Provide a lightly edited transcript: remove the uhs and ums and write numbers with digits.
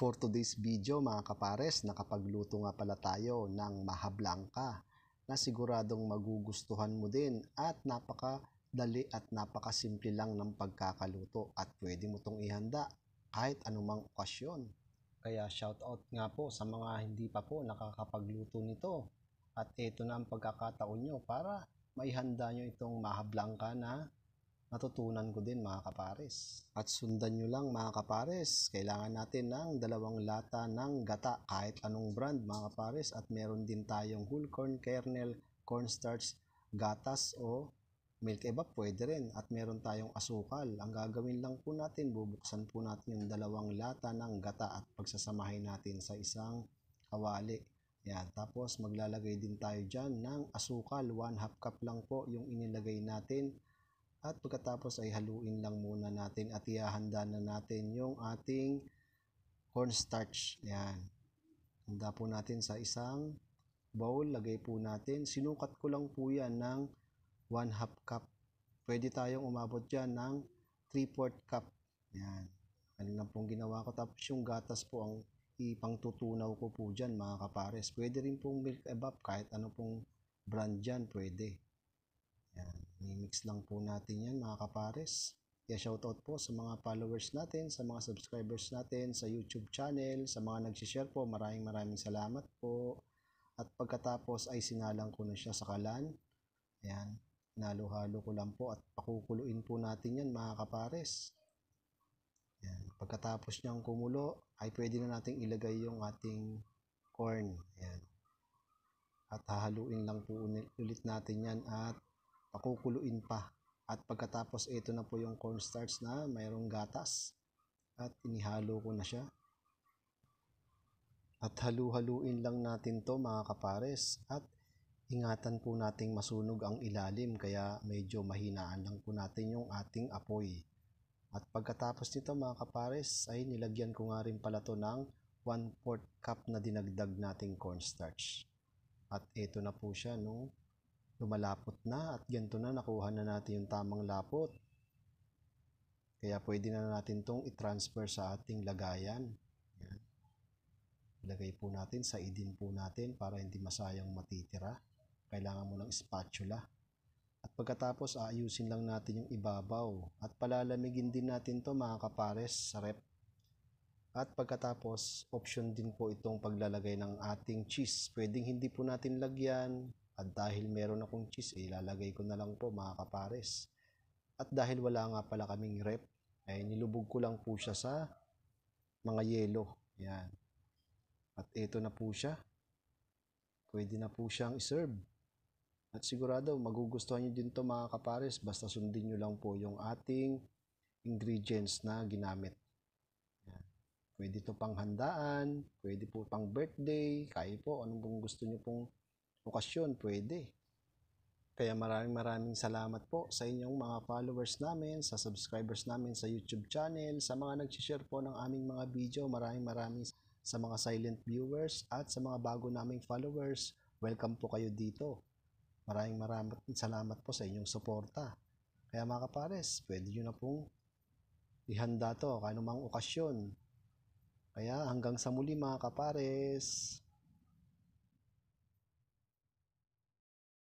For today's video mga kapares, nakapagluto nga pala tayo ng maha blanca na siguradong magugustuhan mo din at napakadali at napakasimple lang ng pagkakaluto at pwede mo tong ihanda kahit anumang okasyon. Kaya shoutout nga po sa mga hindi pa po nakakapagluto nito at ito na ang pagkakataon nyo para maihanda nyo itong maha blanca na natutunan ko din mga kapares. At sundan nyo lang mga kapares, kailangan natin ng 2 lata ng gata kahit anong brand mga kapares, at meron din tayong whole corn kernel, cornstarch, gatas o milk evap pwede rin, at meron tayong asukal. Ang gagawin lang po natin, bubuksan po natin yung 2 lata ng gata at pagsasamahin natin sa isang kawali. Yan. Tapos maglalagay din tayo dyan ng asukal, 1/2 cup lang po yung inilagay natin. At pagkatapos ay haluin lang muna natin at ihahanda na natin yung ating cornstarch. Yan. Handa po natin sa isang bowl. Lagay po natin. Sinukat ko lang po yan ng 1/2 cup. Pwede tayong umabot dyan ng 3/4 cup. Yan. Ano lang pong ginawa ko. Tapos yung gatas po ang ipangtutunaw ko po dyan mga kapares. Pwede rin pong milk evap kahit ano pong brand dyan. Pwede. Yan, i-mix lang po natin yan mga kapares. Kaya shoutout po sa mga followers natin, sa mga subscribers natin sa YouTube channel, sa mga nagsishare po, maraming salamat po. At pagkatapos ay sinalang ko na siya sa kalan. Ayan, nalo-halo ko lang po at pakukuluin po natin yan mga kapares. Ayan, pagkatapos niyang kumulo ay pwede na nating ilagay yung ating corn. Ayan. At hahaluin lang po ulit natin yan at pakukuluin pa. At pagkatapos ito na po yung cornstarch na mayroong gatas at inihalo ko na siya. At halu-haluin lang natin to mga kapares at ingatan po nating masunog ang ilalim, kaya medyo mahinaan lang po natin yung ating apoy. At pagkatapos nito mga kapares ay nilagyan ko nga rin pala to ng 1/4 cup na dinagdag nating cornstarch. At ito na po siya no. Lumalapot na at ganito na, nakuha na natin yung tamang lapot. Kaya pwede na natin itong i-transfer sa ating lagayan. Yan. Ilagay po natin, saidin po natin para hindi masayang matitira. Kailangan mo ng spatula. At pagkatapos aayusin lang natin yung ibabaw. At palalamigin din natin to mga kapares sa rep. At pagkatapos option din po itong paglalagay ng ating cheese. Pwedeng hindi po natin lagyan. At dahil meron akong cheese, ilalagay ko na lang po mga kapares. At dahil wala nga pala kaming rep, ay nilubog ko lang po siya sa mga yelo. Yan. At ito na po siya. Pwede na po siyang iserve. At sigurado magugustuhan nyo din to mga kapares. Basta sundin nyo lang po yung ating ingredients na ginamit. Yan. Pwede to pang handaan, pwede po pang birthday, kaya po anong pong gusto nyo pong okasyon, pwede. Kaya maraming salamat po sa inyong mga followers namin, sa subscribers namin sa YouTube channel, sa mga nag-share po ng aming mga video. Maraming sa mga silent viewers at sa mga bago naming followers. Welcome po kayo dito. Maraming salamat po sa inyong suporta. Kaya mga kapares, pwede nyo na pong ihanda to kanumang okasyon. Kaya hanggang sa muli mga kapares.